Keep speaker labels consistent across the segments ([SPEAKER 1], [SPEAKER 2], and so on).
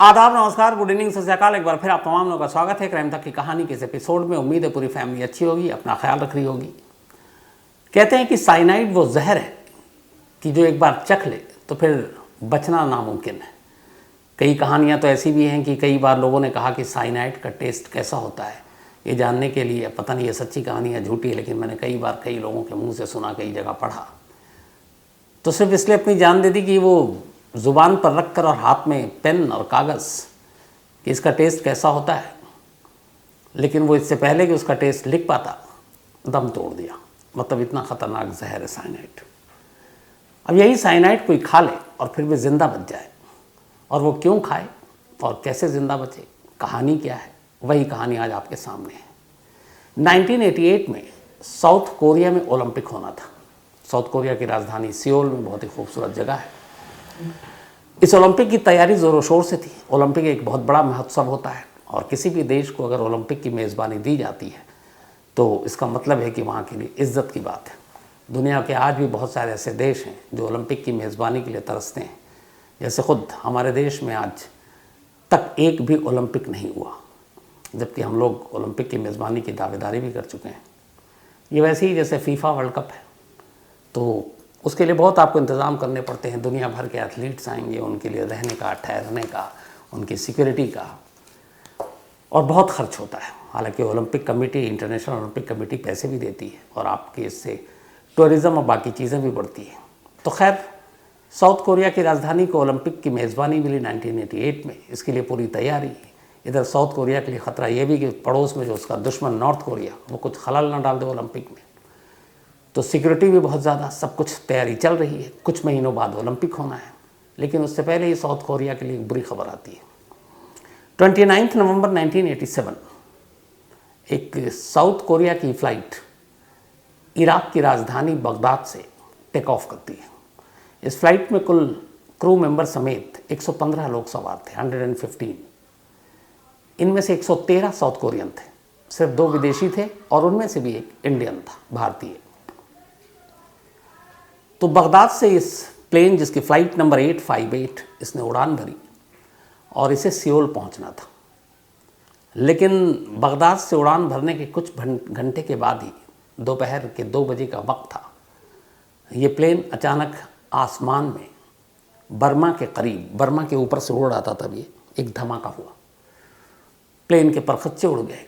[SPEAKER 1] आदाब, नमस्कार, good evening, सत श्री अकाल। एक बार फिर आप तमाम लोगों का स्वागत है क्राइम तक की कहानी के इस एपिसोड में। उम्मीद है पूरी फैमिली अच्छी होगी, अपना ख्याल रख रही होगी। कहते हैं कि साइनाइड वो जहर है कि जो एक बार चख ले तो फिर बचना नामुमकिन है। कई कहानियाँ तो ऐसी भी हैं कि कई बार लोगों ने कहा कि साइनाइड का टेस्ट कैसा होता है, ये जानने के लिए। पता नहीं ये सच्ची कहानी है झूठी है, लेकिन मैंने कई बार कई लोगों के मुँह से सुना, कई जगह पढ़ा। तो सिर्फ इसलिए अपनी जान दे दी कि वो ज़ुबान पर रख कर और हाथ में पेन और कागज़ कि इसका टेस्ट कैसा होता है, लेकिन वो इससे पहले कि उसका टेस्ट लिख पाता दम तोड़ दिया। मतलब इतना ख़तरनाक जहर है साइनाइड। अब यही साइनाइड कोई खा ले और फिर भी ज़िंदा बच जाए, और वो क्यों खाए और कैसे ज़िंदा बचे, कहानी क्या है, वही कहानी आज आपके सामने है। 1988 में साउथ कोरिया में ओलंपिक होना था। साउथ कोरिया की राजधानी सियोल में बहुत ही खूबसूरत जगह है। इस ओलंपिक की तैयारी ज़ोरों शोर से थी। ओलंपिक एक बहुत बड़ा महोत्सव होता है, और किसी भी देश को अगर ओलंपिक की मेज़बानी दी जाती है तो इसका मतलब है कि वहाँ के लिए इज़्ज़त की बात है। दुनिया के आज भी बहुत सारे ऐसे देश हैं जो ओलंपिक की मेज़बानी के लिए तरसते हैं। जैसे ख़ुद हमारे देश में आज तक एक भी ओलंपिक नहीं हुआ, जबकि हम लोग ओलंपिक की मेज़बानी की दावेदारी भी कर चुके हैं। ये वैसे ही जैसे फीफा वर्ल्ड कप है, तो उसके लिए बहुत आपको इंतज़ाम करने पड़ते हैं। दुनिया भर के एथलीट्स आएंगे, उनके लिए रहने का, ठहरने का, उनकी सिक्योरिटी का, और बहुत खर्च होता है। हालांकि Olympic committee, international Olympic committee पैसे भी देती है, और आपके इससे टूरिज़्म और बाकी चीज़ें भी बढ़ती हैं। तो खैर, साउथ कोरिया की राजधानी को ओलंपिक की मेज़बानी मिली 1988 में। इसके लिए पूरी तैयारी। इधर साउथ कोरिया के लिए ख़तरा ये भी कि पड़ोस में जो उसका दुश्मन नॉर्थ कोरिया, वो कुछ खलल ना डाल दे ओलंपिक में। तो सिक्योरिटी भी बहुत ज़्यादा, सब कुछ तैयारी चल रही है। कुछ महीनों बाद ओलंपिक होना है, लेकिन उससे पहले ही साउथ कोरिया के लिए एक बुरी खबर आती है। 29 नवंबर 1987 एक साउथ कोरिया की फ़्लाइट इराक की राजधानी बगदाद से टेक ऑफ करती है। इस फ्लाइट में कुल क्रू मेंबर समेत 115 लोग सवार थे, 115। इनमें से 113 साउथ कोरियन थे, सिर्फ 2 विदेशी थे, और उनमें से भी एक इंडियन था, भारतीय। तो बगदाद से इस प्लेन, जिसकी फ़्लाइट नंबर 858, इसने उड़ान भरी और इसे सियोल पहुंचना था। लेकिन बगदाद से उड़ान भरने के कुछ घंटे के बाद ही, दोपहर के 2 बजे का वक्त था, ये प्लेन अचानक आसमान में बर्मा के करीब, बर्मा के ऊपर से उड़ रहा था, तभी एक धमाका हुआ। प्लेन के परखच्चे उड़ गए,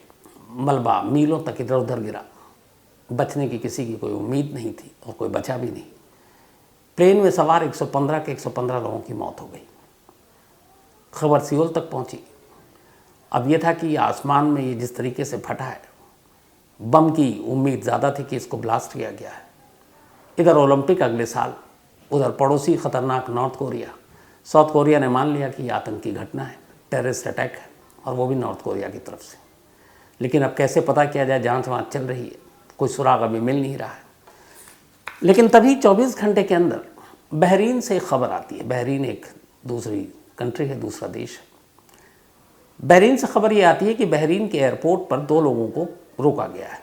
[SPEAKER 1] मलबा मीलों तक इधर उधर गिरा। बचने की किसी की कोई उम्मीद नहीं थी, और कोई बचा भी नहीं। प्लेन में सवार 115 लोगों की मौत हो गई। खबर सियोल तक पहुंची। अब यह था कि आसमान में ये जिस तरीके से फटा है, बम की उम्मीद ज़्यादा थी कि इसको ब्लास्ट किया गया है। इधर ओलंपिक अगले साल, उधर पड़ोसी ख़तरनाक नॉर्थ कोरिया। साउथ कोरिया ने मान लिया कि ये आतंकी घटना है, टेररिस्ट अटैक है, और वो भी नॉर्थ कोरिया की तरफ से। लेकिन अब कैसे पता किया जाए, जांच वाँच चल रही है, कोई सुराग अभी मिल नहीं रहा है। लेकिन तभी 24 घंटे के अंदर बहरीन से एक खबर आती है। बहरीन एक दूसरी कंट्री है, दूसरा देश है। बहरीन से खबर ये आती है कि बहरीन के एयरपोर्ट पर 2 लोगों को रोका गया है।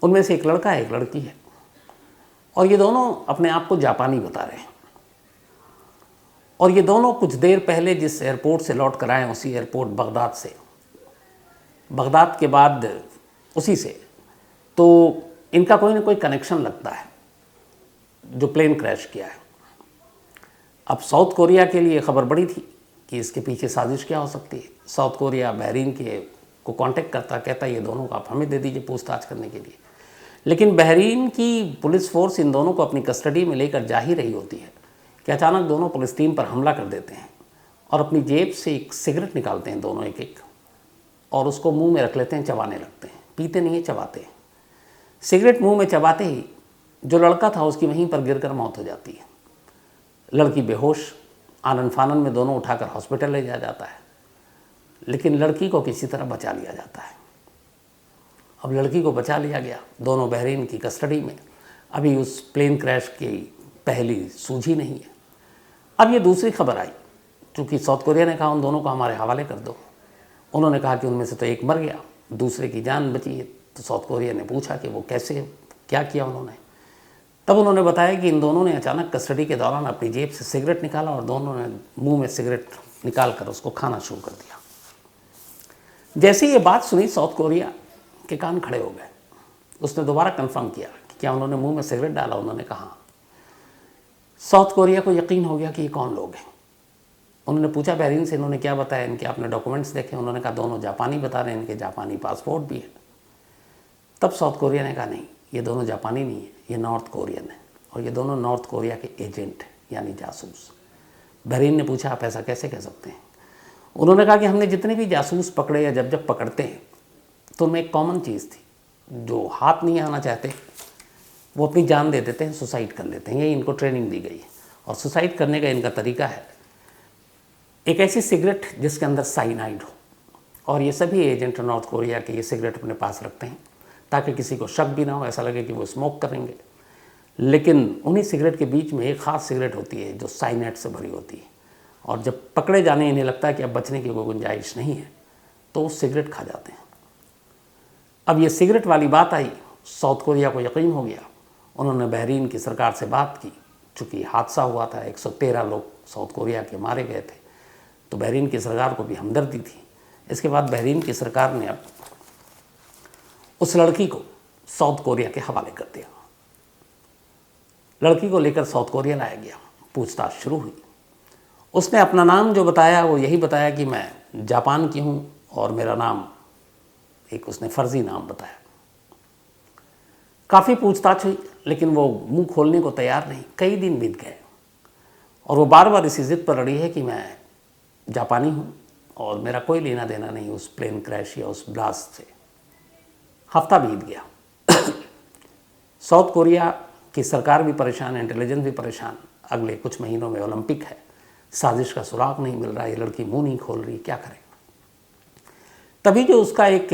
[SPEAKER 1] उनमें से एक लड़का है, एक लड़की है, और ये दोनों अपने आप को जापानी बता रहे हैं। और ये दोनों कुछ देर पहले जिस एयरपोर्ट से लौट कर आए, उसी एयरपोर्ट बगदाद से, बगदाद के बाद उसी से, तो इनका कोई ना कोई कनेक्शन लगता है जो प्लेन क्रैश किया है। अब साउथ कोरिया के लिए खबर बड़ी थी कि इसके पीछे साजिश क्या हो सकती है। साउथ कोरिया बहरीन के को कांटेक्ट करता, कहता ये दोनों को आप हमें दे दीजिए पूछताछ करने के लिए। लेकिन बहरीन की पुलिस फोर्स इन दोनों को अपनी कस्टडी में लेकर जा ही रही होती है कि अचानक दोनों पुलिस टीम पर हमला कर देते हैं, और अपनी जेब से एक सिगरेट निकालते हैं दोनों, एक एक, और उसको मुँह में रख लेते हैं, चबाने लगते हैं। पीते नहीं है, चबाते हैं। सिगरेट मुँह में चबाते ही जो लड़का था उसकी वहीं पर गिरकर मौत हो जाती है। लड़की बेहोश, आनन फानन में दोनों उठाकर हॉस्पिटल ले जाया जाता है, लेकिन लड़की को किसी तरह बचा लिया जाता है। अब लड़की को बचा लिया गया, दोनों बहरीन की कस्टडी में। अभी उस प्लेन क्रैश की पहली सूझी नहीं है। अब ये दूसरी खबर आई, चूँकि साउथ कोरिया ने कहा उन दोनों को हमारे हवाले कर दो। उन्होंने कहा कि उनमें से तो एक मर गया, दूसरे की जान बची है। तो साउथ कोरिया ने पूछा कि वो कैसे, क्या किया उन्होंने। तब उन्होंने बताया कि इन दोनों ने अचानक कस्टडी के दौरान अपनी जेब से सिगरेट निकाला, और दोनों ने मुंह में सिगरेट निकाल कर उसको खाना शुरू कर दिया। जैसे ही ये बात सुनी साउथ कोरिया के कान खड़े हो गए। उसने दोबारा कंफर्म किया कि क्या उन्होंने मुंह में सिगरेट डाला। उन्होंने कहा। साउथ कोरिया को यकीन हो गया कि ये कौन लोग हैं। उन्होंने पूछा बहरीन से, इन्होंने क्या बताया, इनके आपने डॉक्यूमेंट्स देखे। उन्होंने कहा दोनों जापानी बता रहे हैं, इनके जापानी पासपोर्ट भी है। तब साउथ कोरिया ने कहा नहीं, ये दोनों जापानी नहीं है, ये नॉर्थ कोरियन है और ये दोनों नॉर्थ कोरिया के एजेंट हैं, यानी जासूस। बहरीन ने पूछा आप ऐसा कैसे कह सकते हैं। उन्होंने कहा कि हमने जितने भी जासूस पकड़े या जब पकड़ते हैं तो उनमें एक कॉमन चीज़ थी, जो हाथ नहीं आना चाहते वो अपनी जान दे देते हैं, सुसाइड कर लेते हैं। यही इनको ट्रेनिंग दी गई है। और सुसाइड करने का इनका तरीका है एक ऐसी सिगरेट जिसके अंदर साइनाइड हो। और ये सभी एजेंट नॉर्थ कोरिया के ये सिगरेट अपने पास रखते हैं ताकि किसी को शक भी ना हो, ऐसा लगे कि वो स्मोक करेंगे। लेकिन उन्हीं सिगरेट के बीच में एक ख़ास सिगरेट होती है जो साइनाइड से भरी होती है। और जब पकड़े जाने इन्हें लगता है कि अब बचने की कोई गुंजाइश नहीं है तो वो सिगरेट खा जाते हैं। अब ये सिगरेट वाली बात आई, साउथ कोरिया को यकीन हो गया। उन्होंने बहरीन की सरकार से बात की। चूँकि हादसा हुआ था, 113 लोग साउथ कोरिया के मारे गए थे, तो बहरीन की सरकार को भी हमदर्दी थी। इसके बाद बहरीन की सरकार ने अब उस लड़की को साउथ कोरिया के हवाले कर दिया। लड़की को लेकर साउथ कोरिया लाया गया, पूछताछ शुरू हुई। उसने अपना नाम जो बताया वो यही बताया कि मैं जापान की हूँ और मेरा नाम, एक उसने फर्जी नाम बताया। काफ़ी पूछताछ हुई लेकिन वो मुंह खोलने को तैयार नहीं। कई दिन बीत गए और वो बार बार इसी जिद पर अड़ी है कि मैं जापानी हूँ और मेरा कोई लेना देना नहीं उस प्लेन क्रैश या उस ब्लास्ट से। हफ्ता बीत गया। साउथ कोरिया की सरकार भी परेशान है, इंटेलिजेंस भी परेशान। अगले कुछ महीनों में ओलंपिक है, साजिश का सुराग नहीं मिल रहा, ये लड़की मुंह नहीं खोल रही, क्या करें। तभी जो उसका एक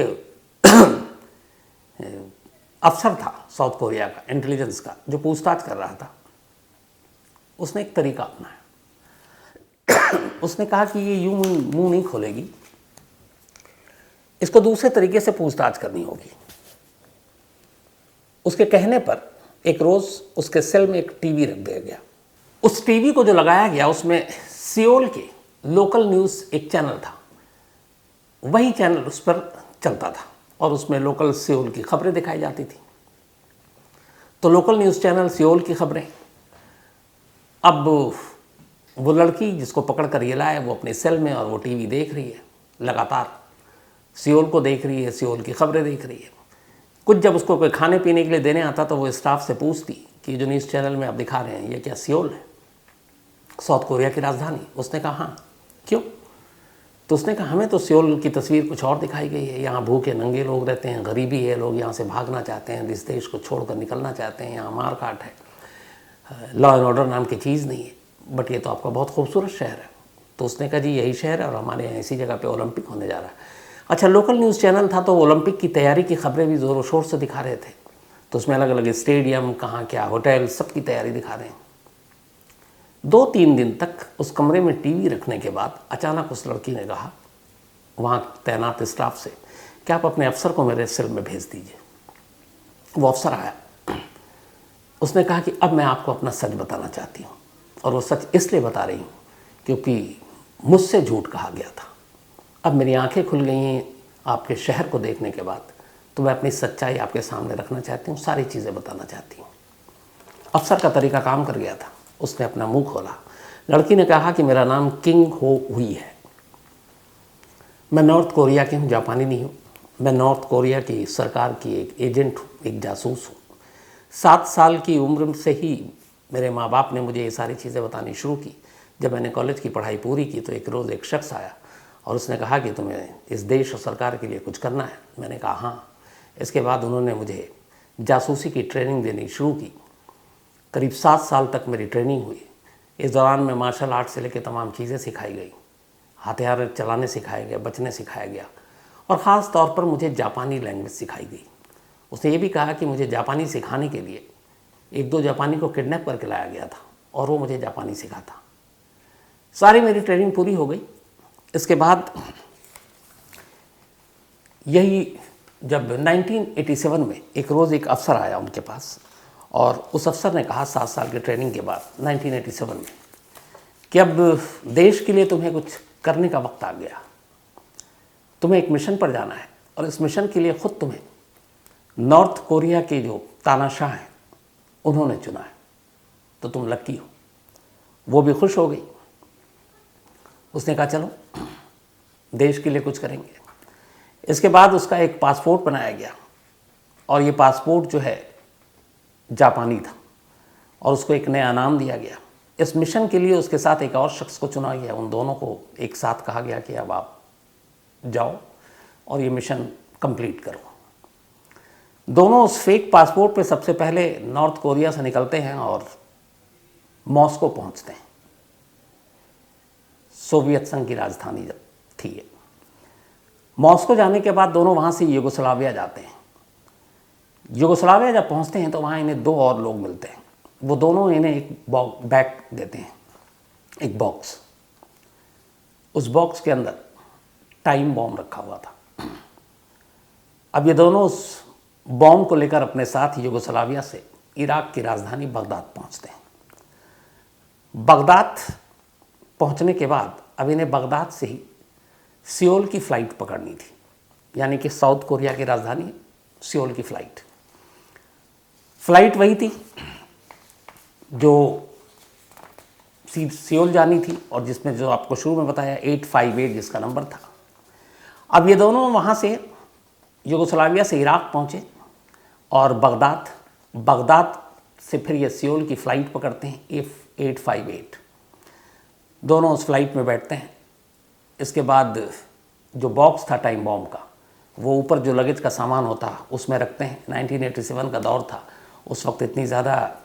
[SPEAKER 1] अफसर था साउथ कोरिया का, इंटेलिजेंस का, जो पूछताछ कर रहा था, उसने एक तरीका अपनाया। उसने कहा कि ये यूं मुंह नहीं खोलेगी, इसको दूसरे तरीके से पूछताछ करनी होगी। उसके कहने पर एक रोज उसके सेल में एक टीवी रख दिया गया। उस टीवी को जो लगाया गया उसमें सियोल के लोकल न्यूज़ एक चैनल था, वही चैनल उस पर चलता था और उसमें लोकल सियोल की खबरें दिखाई जाती थी। तो लोकल न्यूज़ चैनल सियोल की खबरें। अब वो लड़की जिसको पकड़ कर ये लाए वो अपने सेल में और वो टीवी देख रही है, लगातार सियोल को देख रही है, सियोल की खबरें देख रही है। कुछ जब उसको कोई खाने पीने के लिए देने आता तो वो स्टाफ से पूछती कि जो न्यूज़ चैनल में आप दिखा रहे हैं ये क्या सियोल है, साउथ कोरिया की राजधानी। उसने कहा हाँ। क्यों? तो उसने कहा हमें तो सियोल की तस्वीर कुछ और दिखाई गई है, यहाँ भूखे नंगे लोग रहते हैं, गरीबी है, लोग यहाँ से भागना चाहते हैं, इस देश को छोड़कर निकलना चाहते हैं, यहाँ मार काट है, लॉ एंड ऑर्डर नाम की चीज़ नहीं है, बट ये तो आपका बहुत खूबसूरत शहर है। तो उसने कहा जी यही शहर है और हमारे यहाँ इसी जगह पे ओलंपिक होने जा रहा है। अच्छा, लोकल न्यूज़ चैनल था तो ओलंपिक की तैयारी की खबरें भी ज़ोरों शोर से दिखा रहे थे। तो उसमें अलग अलग स्टेडियम, कहाँ क्या होटल, सब की तैयारी दिखा रहे हैं। 2-3 दिन तक उस कमरे में टीवी रखने के बाद अचानक उस लड़की ने कहा वहाँ तैनात स्टाफ से कि आप अपने अफसर को मेरे सेल में भेज दीजिए। वो अफसर आया। उसने कहा कि अब मैं आपको अपना सच बताना चाहती हूँ और वो सच इसलिए बता रही हूँ क्योंकि मुझसे झूठ कहा गया था। अब मेरी आंखें खुल गई हैं आपके शहर को देखने के बाद, तो मैं अपनी सच्चाई आपके सामने रखना चाहती हूँ, सारी चीज़ें बताना चाहती हूँ। अफसर का तरीका काम कर गया था। उसने अपना मुंह खोला। लड़की ने कहा कि मेरा नाम किंग हो हुई है, मैं नॉर्थ कोरिया की हूँ, जापानी नहीं हूँ। मैं नॉर्थ कोरिया की सरकार की एक एजेंट हूँ, एक जासूस हूँ। 7 साल की उम्र से ही मेरे माँ बाप ने मुझे ये सारी चीज़ें बतानी शुरू की। जब मैंने कॉलेज की पढ़ाई पूरी की तो एक रोज़ एक शख्स आया और उसने कहा कि तुम्हें इस देश और सरकार के लिए कुछ करना है। मैंने कहा हाँ। इसके बाद उन्होंने मुझे जासूसी की ट्रेनिंग देनी शुरू की। करीब 7 साल तक मेरी ट्रेनिंग हुई। इस दौरान में मार्शल आर्ट से लेकर तमाम चीज़ें सिखाई गई, हथियार चलाने सिखाया गया, बचने सिखाया गया और ख़ास तौर पर मुझे जापानी लैंग्वेज सिखाई गई। उसने ये भी कहा कि मुझे जापानी सिखाने के लिए 1-2 जापानी को किडनैप करके लाया गया था और वो मुझे जापानी सिखाता। सारी मेरी ट्रेनिंग पूरी हो गई। इसके बाद यही जब 1987 में एक रोज़ एक अफसर आया उनके पास और उस अफसर ने कहा 7 साल की ट्रेनिंग के बाद 1987 में कि अब देश के लिए तुम्हें कुछ करने का वक्त आ गया, तुम्हें एक मिशन पर जाना है और इस मिशन के लिए खुद तुम्हें नॉर्थ कोरिया के जो तानाशाह हैं उन्होंने चुना है, तो तुम लकी हो। वो भी खुश हो गई। उसने कहा चलो देश के लिए कुछ करेंगे। इसके बाद उसका एक पासपोर्ट बनाया गया और ये पासपोर्ट जो है जापानी था और उसको एक नया नाम दिया गया। इस मिशन के लिए उसके साथ एक और शख्स को चुना गया। उन दोनों को एक साथ कहा गया कि अब आप जाओ और ये मिशन कंप्लीट करो। दोनों उस फेक पासपोर्ट पे सबसे पहले नॉर्थ कोरिया से निकलते हैं और मॉस्को पहुंचते हैं। सोवियत संघ की राजधानी जब थी ये। मॉस्को जाने के बाद दोनों वहाँ से यूगोस्लाविया जाते हैं। यूगोस्लाविया जब पहुँचते हैं तो वहाँ इन्हें दो और लोग मिलते हैं। वो दोनों इन्हें एक बैग देते हैं, एक बॉक्स। उस बॉक्स के अंदर टाइम बॉम्ब रखा हुआ था। अब ये दोनों उस बॉम्ब को लेकर अपने साथ यूगोस्लाविया से इराक की राजधानी बगदाद पहुँचते हैं। बगदाद पहुँचने के बाद अब इन्हें बगदाद से ही सियोल की फ़्लाइट पकड़नी थी, यानी कि साउथ कोरिया की राजधानी सियोल की फ़्लाइट वही थी जो सियोल जानी थी और जिसमें जो आपको शुरू में बताया 858 जिसका नंबर था। अब ये दोनों वहाँ से यूगोस्लाविया से इराक पहुँचे और बगदाद से फिर ये सियोल की फ़्लाइट पकड़ते हैं F858। दोनों उस फ्लाइट में बैठते हैं। इसके बाद जो बॉक्स था टाइम बॉम्ब का, वो ऊपर जो लगेज का सामान होता उसमें रखते हैं। 1987 का दौर था, उस वक्त इतनी ज़्यादा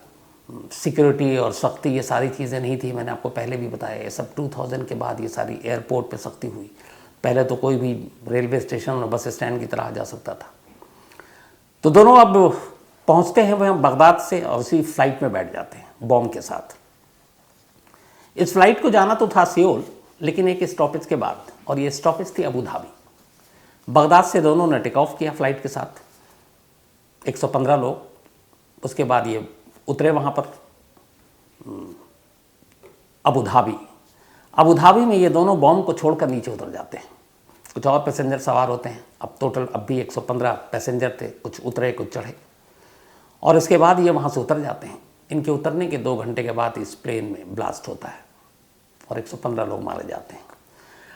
[SPEAKER 1] सिक्योरिटी और सख्ती ये सारी चीज़ें नहीं थी। मैंने आपको पहले भी बताया, ये सब 2000 के बाद ये सारी एयरपोर्ट पे सख्ती हुई। पहले तो कोई भी रेलवे स्टेशन और बस स्टैंड की तरह आ जा सकता था। तो दोनों अब पहुँचते हैं वह बगदाद से और उसी फ्लाइट में बैठ जाते हैं बॉम्ब के साथ। इस फ्लाइट को जाना तो था सियोल, लेकिन एक स्टॉपेज के बाद, और ये स्टॉपेज थी अबू धाबी। बगदाद से दोनों ने टेक ऑफ किया फ्लाइट के साथ, 115 लोग। उसके बाद ये उतरे वहाँ पर अबू धाबी में ये दोनों बॉम्ब को छोड़कर नीचे उतर जाते हैं। कुछ और पैसेंजर सवार होते हैं। अब टोटल अब भी 115 पैसेंजर थे, कुछ उतरे कुछ चढ़े, और इसके बाद ये वहाँ से उतर जाते हैं। इनके उतरने के 2 घंटे के बाद इस प्लेन में ब्लास्ट होता है और 115 लोग मारे जाते हैं।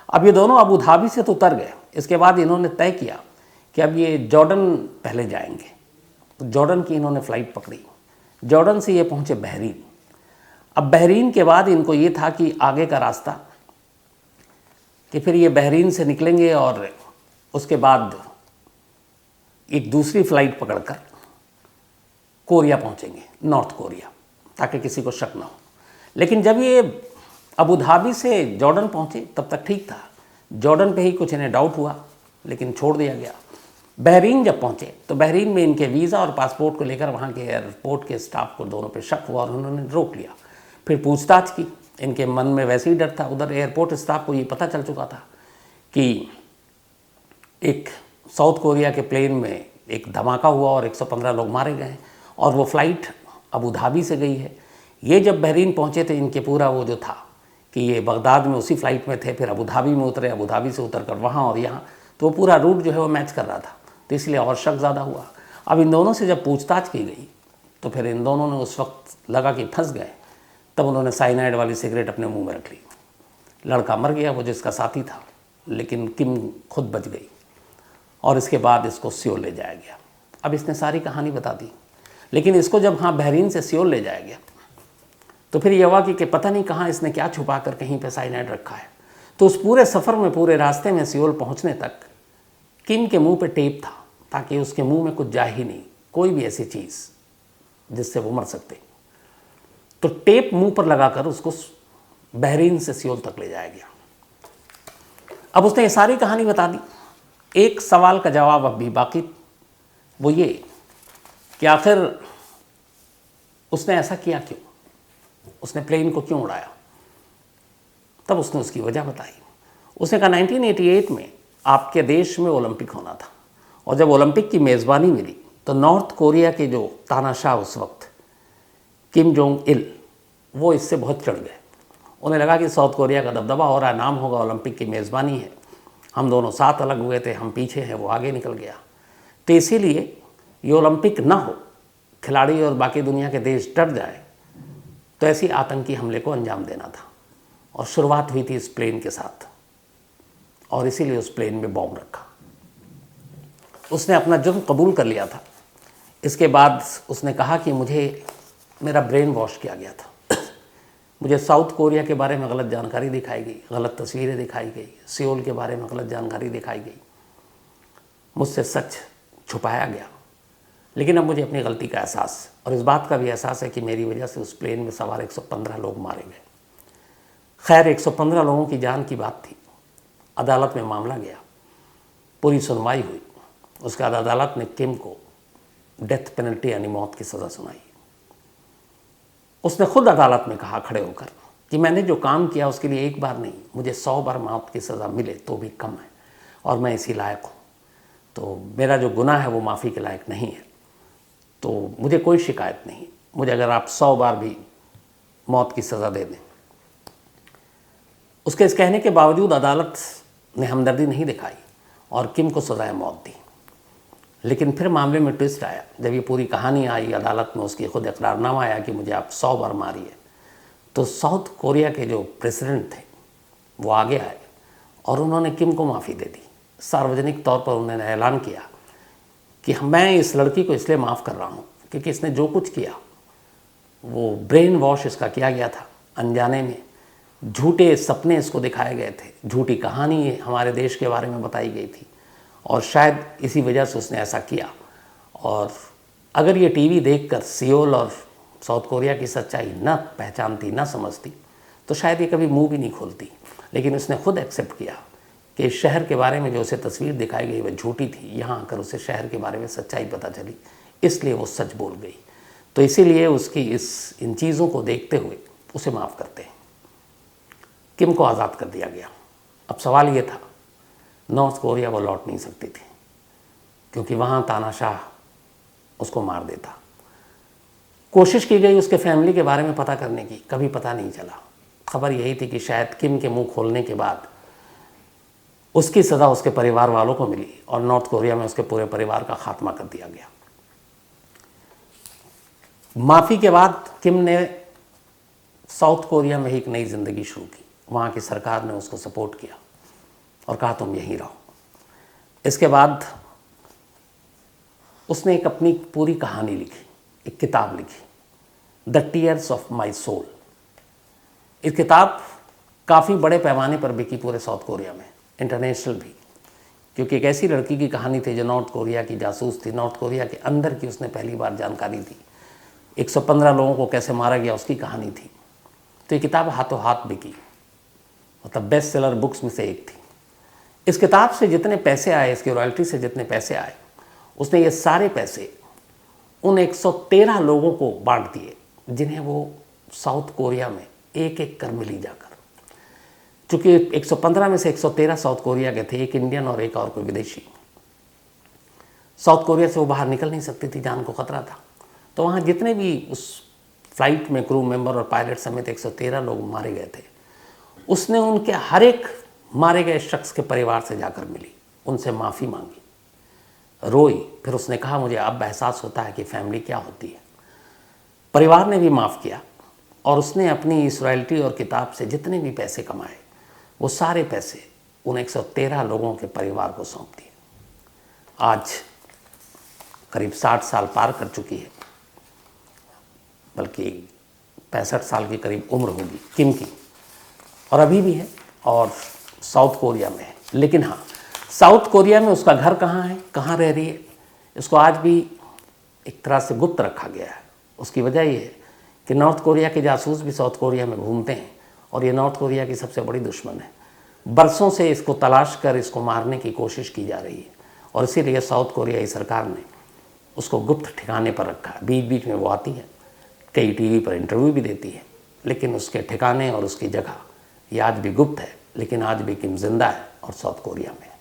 [SPEAKER 1] अब ये दोनों अबू धाबी से तो उतर गए। इसके बाद इन्होंने तय किया कि अब ये जॉर्डन पहले जाएंगे। तो जॉर्डन की इन्होंने फ़्लाइट पकड़ी। जॉर्डन से ये पहुँचे बहरीन। अब बहरीन के बाद इनको ये था कि आगे का रास्ता कि फिर ये बहरीन से निकलेंगे और उसके बाद एक दूसरी फ़्लाइट पकड़कर कोरिया पहुंचेंगे, नॉर्थ कोरिया, ताकि किसी को शक ना हो। लेकिन जब ये अबू धाबी से जॉर्डन पहुंचे तब तक ठीक था। जॉर्डन पे ही कुछ इन्हें डाउट हुआ, लेकिन छोड़ दिया गया। बहरीन जब पहुंचे तो बहरीन में इनके वीज़ा और पासपोर्ट को लेकर वहाँ के एयरपोर्ट के स्टाफ को दोनों पे शक हुआ और उन्होंने रोक लिया। फिर पूछताछ की। इनके मन में वैसे ही डर था। उधर एयरपोर्ट स्टाफ को ये पता चल चुका था कि एक साउथ कोरिया के प्लेन में एक धमाका हुआ और 115 लोग मारे गए और वो फ़्लाइट अबू धाबी से गई है। ये जब बहरीन पहुँचे तो इनके पूरा वो जो था कि ये बगदाद में उसी फ़्लाइट में थे, फिर अबू धाबी में उतरे, अबू धाबी से उतर कर वहाँ और यहाँ, तो वो पूरा रूट जो है वो मैच कर रहा था। तो इसलिए और शक ज़्यादा हुआ। अब इन दोनों से जब पूछताछ की गई तो फिर इन दोनों ने उस वक्त लगा कि फंस गए, तब उन्होंने साइनाइड वाली सिगरेट अपने मुँह में रख ली। लड़का मर गया, वो जिसका साथी था, लेकिन किम खुद बच गई और इसके बाद इसको सियोल ले जाया गया। अब इसने सारी कहानी बता दी। लेकिन इसको जब हाँ बहरीन से सियोल ले जाया गया तो फिर ये हुआ कि पता नहीं कहाँ इसने क्या छुपा कर कहीं पे साइनाइड रखा है। तो उस पूरे सफ़र में, पूरे रास्ते में सियोल पहुँचने तक किम के मुंह पे टेप था, ताकि उसके मुंह में कुछ जाए ही नहीं, कोई भी ऐसी चीज़ जिससे वो मर सकते। तो टेप मुंह पर लगाकर उसको बहरीन से सियोल तक ले जाया गया। अब उसने ये सारी कहानी बता दी। एक सवाल का जवाब अब भी बाकी, वो ये कि आखिर उसने ऐसा किया क्यों, उसने प्लेन को क्यों उड़ाया। तब उसने उसकी वजह बताई। उसने कहा 1988 में आपके देश में ओलंपिक होना था और जब ओलंपिक की मेज़बानी मिली तो नॉर्थ कोरिया के जो तानाशाह उस वक्त किम जोंग इल, वो इससे बहुत चढ़ गए उन्हें लगा कि साउथ कोरिया का दबदबा हो रहा है, नाम होगा, ओलंपिक की मेज़बानी है, हम दोनों साथ अलग हुए थे, हम पीछे हैं, वो आगे निकल गया। तो इसीलिए ये ओलंपिक ना हो, खिलाड़ी और बाकी दुनिया के देश डर जाए, तो ऐसी आतंकी हमले को अंजाम देना था। और शुरुआत हुई थी इस प्लेन के साथ, और इसीलिए उस प्लेन में बॉम्ब रखा। उसने अपना जुर्म कबूल कर लिया था। इसके बाद उसने कहा कि मेरा ब्रेन वॉश किया गया था मुझे साउथ कोरिया के बारे में गलत जानकारी दिखाई गई, गलत तस्वीरें दिखाई गई, सियोल के बारे में गलत जानकारी दिखाई गई, मुझसे सच छुपाया गया। लेकिन अब मुझे अपनी गलती का एहसास और इस बात का भी एहसास है कि मेरी वजह से उस प्लेन में सवार 115 लोग मारे गए। खैर, 115 लोगों की जान की बात थी। अदालत में मामला गया, पूरी सुनवाई हुई। उसके बाद अदालत ने किम को डेथ पेनल्टी यानी मौत की सज़ा सुनाई। उसने खुद अदालत में कहा खड़े होकर कि मैंने जो काम किया उसके लिए एक बार नहीं, मुझे 100 बार मौत की सज़ा मिले तो भी कम है, और मैं इसी लायक हूँ। तो मेरा जो गुनाह है वो माफ़ी के लायक नहीं है, तो मुझे कोई शिकायत नहीं। मुझे अगर आप 100 बार भी मौत की सज़ा दे दें। उसके इस कहने के बावजूद अदालत ने हमदर्दी नहीं दिखाई और किम को सज़ाए मौत दी। लेकिन फिर मामले में ट्विस्ट आया। जब ये पूरी कहानी आई अदालत में, उसकी खुद इकरारनामा आया कि मुझे आप 100 बार मारिए, तो साउथ कोरिया के जो प्रेसिडेंट थे वो आगे आए और उन्होंने किम को माफ़ी दे दी। सार्वजनिक तौर पर उन्होंने ऐलान किया कि मैं इस लड़की को इसलिए माफ़ कर रहा हूँ क्योंकि इसने जो कुछ किया वो ब्रेन वॉश इसका किया गया था, अनजाने में झूठे सपने इसको दिखाए गए थे, झूठी कहानी हमारे देश के बारे में बताई गई थी, और शायद इसी वजह से उसने ऐसा किया। और अगर ये टीवी देखकर सियोल और साउथ कोरिया की सच्चाई न पहचानती, न समझती, तो शायद ये कभी मुंह भी नहीं खोलती। लेकिन उसने खुद एक्सेप्ट किया कि इस शहर के बारे में जो उसे तस्वीर दिखाई गई वह झूठी थी। यहाँ आकर उसे शहर के बारे में सच्चाई पता चली, इसलिए वो सच बोल गई। तो इसीलिए उसकी इन चीज़ों को देखते हुए उसे माफ़ करते हैं। किम को आज़ाद कर दिया गया। अब सवाल ये था, नॉर्थ कोरिया वो लौट नहीं सकती थी क्योंकि वहाँ तानाशाह उसको मार देता। कोशिश की गई उसके फैमिली के बारे में पता करने की, कभी पता नहीं चला। खबर यही थी कि शायद किम के मुंह खोलने के बाद उसकी सज़ा उसके परिवार वालों को मिली और नॉर्थ कोरिया में उसके पूरे परिवार का खात्मा कर दिया गया। माफ़ी के बाद किम ने साउथ कोरिया में एक नई ज़िंदगी शुरू की। वहाँ की सरकार ने उसको सपोर्ट किया और कहा तुम यहीं रहो। इसके बाद उसने एक अपनी पूरी कहानी लिखी, एक किताब लिखी, the tears of my soul. इस किताब काफ़ी बड़े पैमाने पर बिकी पूरे साउथ कोरिया में, इंटरनेशनल भी, क्योंकि एक ऐसी लड़की की कहानी थी जो नॉर्थ कोरिया की जासूस थी। नॉर्थ कोरिया के अंदर की उसने पहली बार जानकारी दी। 115 लोगों को कैसे मारा गया उसकी कहानी थी। तो ये किताब हाथों हाथ बिकी, मतलब बेस्ट सेलर बुक्स में से एक थी। इस किताब से जितने पैसे आए, इसकी रॉयल्टी से जितने पैसे आए, उसने ये सारे पैसे उन 113 लोगों को बांट दिए जिन्हें वो साउथ कोरिया में एक एक कर मिली जाकर। चूँकि 115 में से 113 साउथ कोरिया के थे, एक इंडियन और एक और कोई विदेशी। साउथ कोरिया से वो बाहर निकल नहीं सकती थी, जान को खतरा था। तो वहाँ जितने भी उस फ्लाइट में क्रू मेंबर और पायलट समेत 113 लोग मारे गए थे, उसने उनके हर एक मारे गए शख्स के परिवार से जाकर मिली, उनसे माफ़ी मांगी, रोई। फिर उसने कहा मुझे अब एहसास होता है कि फैमिली क्या होती है। परिवार ने भी माफ़ किया और उसने अपनी इस रॉयल्टी और किताब से जितने भी पैसे कमाए वो सारे पैसे उन 113 लोगों के परिवार को सौंप दिए। आज करीब 60 साल पार कर चुकी है, बल्कि 65 साल की करीब उम्र होगी किम की, और अभी भी है और साउथ कोरिया में है। लेकिन हाँ, साउथ कोरिया में उसका घर कहाँ है, कहाँ रह रही है, इसको आज भी एक तरह से गुप्त रखा गया है। उसकी वजह ये है कि नॉर्थ कोरिया के जासूस भी साउथ कोरिया में घूमते हैं और ये नॉर्थ कोरिया की सबसे बड़ी दुश्मन है। बरसों से इसको तलाश कर इसको मारने की कोशिश की जा रही है और इसीलिए साउथ कोरियाई सरकार ने उसको गुप्त ठिकाने पर रखा है। बीच बीच में वो आती है, कई टीवी पर इंटरव्यू भी देती है, लेकिन उसके ठिकाने और उसकी जगह ये आज भी गुप्त है। लेकिन आज भी किम जिंदा है और साउथ कोरिया में है।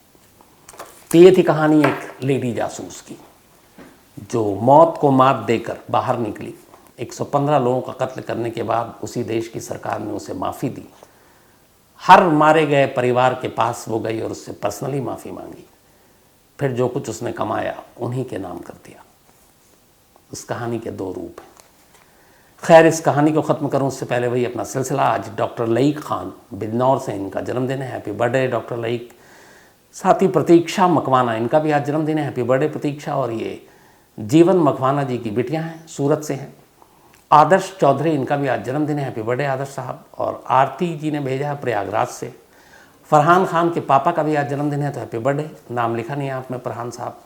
[SPEAKER 1] तो ये थी कहानी एक लेडी जासूस की जो मौत को मात देकर बाहर निकली 115 लोगों का कत्ल करने के बाद उसी देश की सरकार ने उसे माफ़ी दी। हर मारे गए परिवार के पास वो गई और उससे पर्सनली माफ़ी मांगी। फिर जो कुछ उसने कमाया उन्हीं के नाम कर दिया। इस कहानी के दो रूप हैं। खैर, इस कहानी को ख़त्म करूं उससे पहले वही अपना सिलसिला। आज डॉक्टर लईक खान बिजनौर से इनका जन्मदिन है। Happy birthday doctor Laeeq. साथ ही प्रतीक्षा मकवाना, इनका भी आज जन्मदिन है। हैप्पी बर्थडे प्रतीक्षा। और ये जीवन मकवाना जी की बिटियां हैं, सूरत से हैं। आदर्श चौधरी, इनका भी आज जन्मदिन है। हैप्पी बर्थडे आदर्श साहब। और आरती जी ने भेजा है प्रयागराज से। फरहान खान के पापा का भी आज जन्मदिन है, तो हैप्पी बर्थडे। नाम लिखा नहीं है आपने फरहान साहब।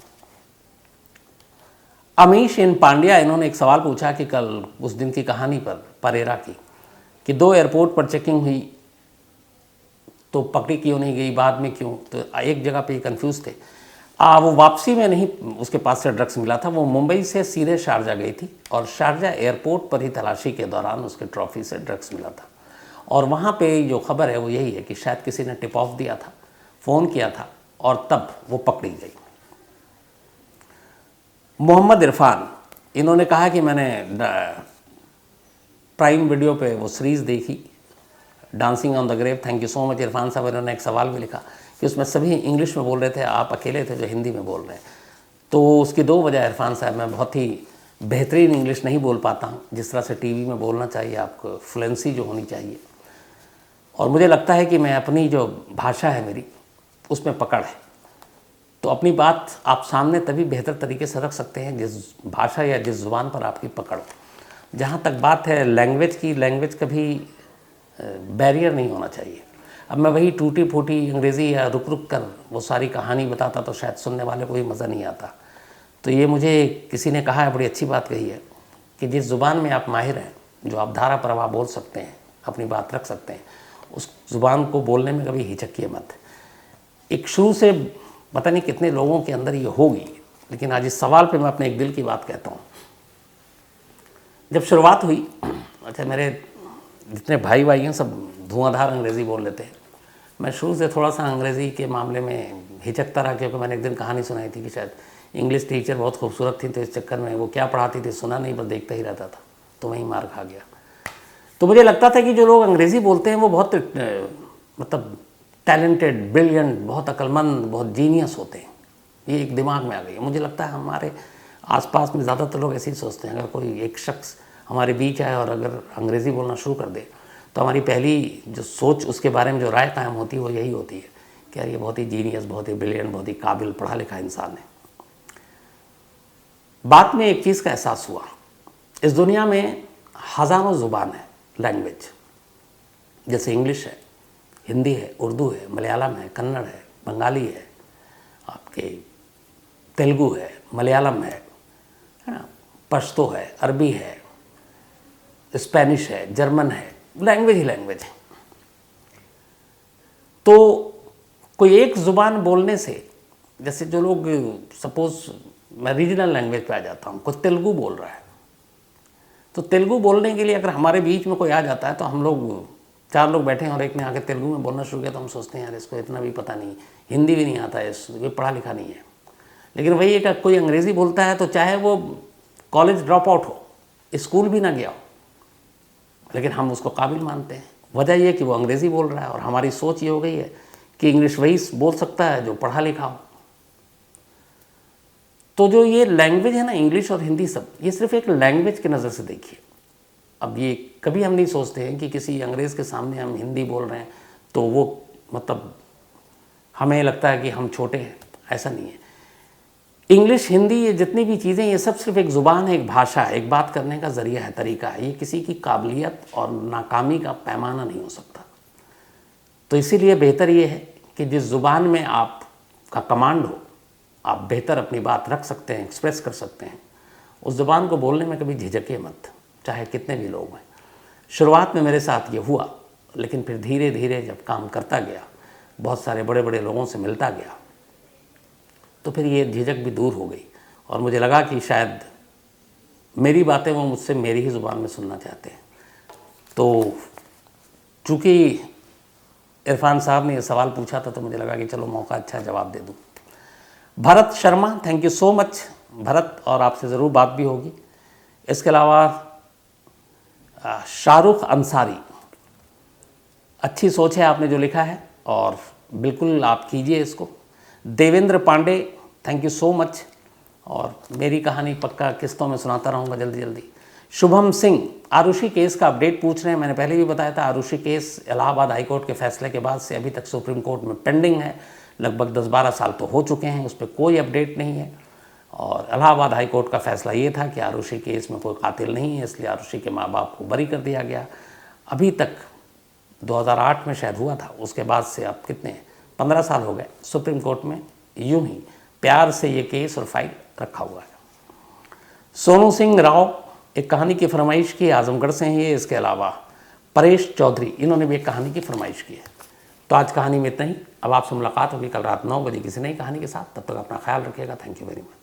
[SPEAKER 1] अमीश एन पांड्या, इन्होंने एक सवाल पूछा कि कल उस दिन की कहानी पर परेरा की, कि 2 एयरपोर्ट पर चेकिंग हुई तो पकड़ी क्यों नहीं गई, बाद में क्यों? तो एक जगह पे कंफ्यूज थे। वो वापसी में नहीं उसके पास से ड्रग्स मिला था, वो मुंबई से सीधे शारजा गई थी और शारजा एयरपोर्ट पर ही तलाशी के दौरान उसके ट्रॉफी से ड्रग्स मिला था। और वहाँ पे जो खबर है वो यही है कि शायद किसी ने टिप ऑफ दिया था, फ़ोन किया था और तब वो पकड़ी गई। मोहम्मद इरफान, इन्होंने कहा कि मैंने प्राइम वीडियो पे वो सीरीज़ देखी dancing on the grave. Thank you so much Irfan साहब। इन्होंने एक सवाल भी लिखा कि उसमें सभी इंग्लिश में बोल रहे थे, आप अकेले थे जो हिंदी में बोल रहे हैं। तो उसकी 2 वजह इरफान साहब, मैं बहुत ही बेहतरीन इंग्लिश नहीं बोल पाता हूँ जिस तरह से टीवी में बोलना चाहिए, आपको फ्लुएंसी जो होनी चाहिए। और मुझे लगता है कि मैं अपनी जो भाषा है मेरी उसमें पकड़ है, तो अपनी बात आप सामने तभी बेहतर तरीके से रख सकते हैं जिस भाषा या जिस ज़ुबान पर आपकी पकड़ हो। जहाँ तक बात है लैंग्वेज की, लैंग्वेज कभी बैरियर नहीं होना चाहिए। अब मैं वही टूटी फूटी अंग्रेज़ी या रुक रुक कर वो सारी कहानी बताता तो शायद सुनने वाले को भी मज़ा नहीं आता। तो ये मुझे किसी ने कहा है, बड़ी अच्छी बात कही है, कि जिस ज़ुबान में आप माहिर हैं, जो आप धारा प्रवाह बोल सकते हैं, अपनी बात रख सकते हैं, उस ज़ुबान को बोलने में कभी हिचकिए मत। एक शुरू से पता नहीं कितने लोगों के अंदर ये होगी, लेकिन आज इस सवाल पे मैं अपने एक दिल की बात कहता हूँ। जब शुरुआत हुई, अच्छा मेरे जितने भाई हैं सब धुआंधार अंग्रेज़ी बोल लेते हैं। मैं शुरू से थोड़ा सा अंग्रेज़ी के मामले में हिचकता रहा, क्योंकि मैंने एक दिन कहानी सुनाई थी कि शायद इंग्लिश टीचर बहुत खूबसूरत थी, तो इस चक्कर में वो क्या पढ़ाती थी सुना नहीं, बस देखता ही रहता था, तो वहीं मार खा गया। तो मुझे लगता था कि जो लोग अंग्रेज़ी बोलते हैं वो बहुत मतलब टैलेंटेड, ब्रिलियंट, बहुत अक्लमंद, बहुत जीनियस होते हैं। ये एक दिमाग में आ गई है। मुझे लगता है हमारे आसपास में ज़्यादातर लोग ऐसे ही सोचते हैं। अगर कोई एक शख्स हमारे बीच आए और अगर अंग्रेज़ी बोलना शुरू कर दे, तो हमारी पहली जो सोच उसके बारे में जो राय कायम होती है वो यही होती है कि यार ये बहुत ही जीनियस, बहुत ही ब्रिलियंट, बहुत ही काबिल, पढ़ा लिखा इंसान है। बाद में एक चीज़ का एहसास हुआ, इस दुनिया में हज़ारों ज़ुबान है, लैंग्वेज, जैसे इंग्लिश है, हिंदी है, उर्दू है, मलयालम है, कन्नड़ है, बंगाली है, आपके तेलुगु है, मलयालम है ना, पश्तो है, अरबी है, स्पेनिश है, जर्मन है, लैंग्वेज ही लैंग्वेज है। तो कोई एक ज़ुबान बोलने से, जैसे जो लोग, सपोज़ मैं रीजनल लैंग्वेज पे आ जाता हूँ, कोई तेलुगु बोल रहा है, तो तेलुगु बोलने के लिए अगर हमारे बीच में कोई आ जाता है, तो हम लोग 4 लोग बैठे हैं और एक ने आके तेलुगु में बोलना शुरू किया, तो हम सोचते हैं यार इसको इतना भी पता नहीं, हिंदी भी नहीं आता है, ये पढ़ा लिखा नहीं है। लेकिन वही एक कोई अंग्रेज़ी बोलता है, तो चाहे वो कॉलेज ड्रॉप आउट हो, स्कूल भी ना गया हो, लेकिन हम उसको काबिल मानते हैं। वजह यह कि वो अंग्रेज़ी बोल रहा है, और हमारी सोच ये हो गई है कि इंग्लिश वही बोल सकता है जो पढ़ा लिखा हो। तो जो ये लैंग्वेज है ना, इंग्लिश और हिंदी सब, ये सिर्फ एक लैंग्वेज की नज़र से देखिए। अब ये कभी हम नहीं सोचते हैं कि किसी अंग्रेज़ के सामने हम हिंदी बोल रहे हैं तो वो मतलब हमें लगता है कि हम छोटे हैं, ऐसा नहीं है। इंग्लिश, हिंदी, ये जितनी भी चीज़ें, ये सब सिर्फ एक ज़ुबान है, एक भाषा है, एक बात करने का ज़रिया है, तरीका है। ये किसी की काबिलियत और नाकामी का पैमाना नहीं हो सकता। तो इसीलिए बेहतर ये है कि जिस ज़ुबान में आपका कमांड हो, आप बेहतर अपनी बात रख सकते हैं, एक्सप्रेस कर सकते हैं, उस ज़ुबान को बोलने में कभी झिझकिए मत, चाहे कितने भी लोग हैं। शुरुआत में मेरे साथ ये हुआ, लेकिन फिर धीरे धीरे जब काम करता गया, बहुत सारे बड़े बड़े लोगों से मिलता गया, तो फिर ये झिझक भी दूर हो गई, और मुझे लगा कि शायद मेरी बातें वो मुझसे मेरी ही ज़ुबान में सुनना चाहते हैं। तो चूँकि इरफान साहब ने ये सवाल पूछा था, तो मुझे लगा कि चलो मौका अच्छा जवाब दे दूँ। Bharat Sharma, thank you so much Bharat, और आपसे ज़रूर बात भी होगी। इसके अलावा शाहरुख अंसारी, अच्छी सोच है आपने जो लिखा है और बिल्कुल आप कीजिए इसको। Devendra Pandey, thank you so much, और मेरी कहानी पक्का किस्तों में सुनाता रहूँगा जल्दी जल्दी। शुभम सिंह, आरुषि केस का अपडेट पूछ रहे हैं। मैंने पहले भी बताया था, Aarushi case Allahabad high court के फैसले के बाद से अभी तक सुप्रीम कोर्ट में पेंडिंग है। लगभग 10-12 साल तो हो चुके हैं, उस पर कोई अपडेट नहीं है। और इलाहाबाद हाई कोर्ट का फैसला ये था कि आरुषि केस में कोई कातिल नहीं है, इसलिए आरुषि के माँ बाप को बरी कर दिया गया। अभी तक 2008 में शायद हुआ था, उसके बाद से अब कितने 15 साल हो गए सुप्रीम कोर्ट में यूं ही प्यार से ये केस और फाइल रखा हुआ है। सोनू सिंह राव, एक कहानी की फरमाइश की, आजमगढ़ से हैं ये। इसके अलावा परेश चौधरी, इन्होंने भी एक कहानी की फरमाइश की है। तो आज कहानी में इतना ही। अब आपसे मुलाकात होगी कल रात 9 बजे किसी नई कहानी के साथ। तब तक अपना ख्याल रखिएगा। Thank you very much.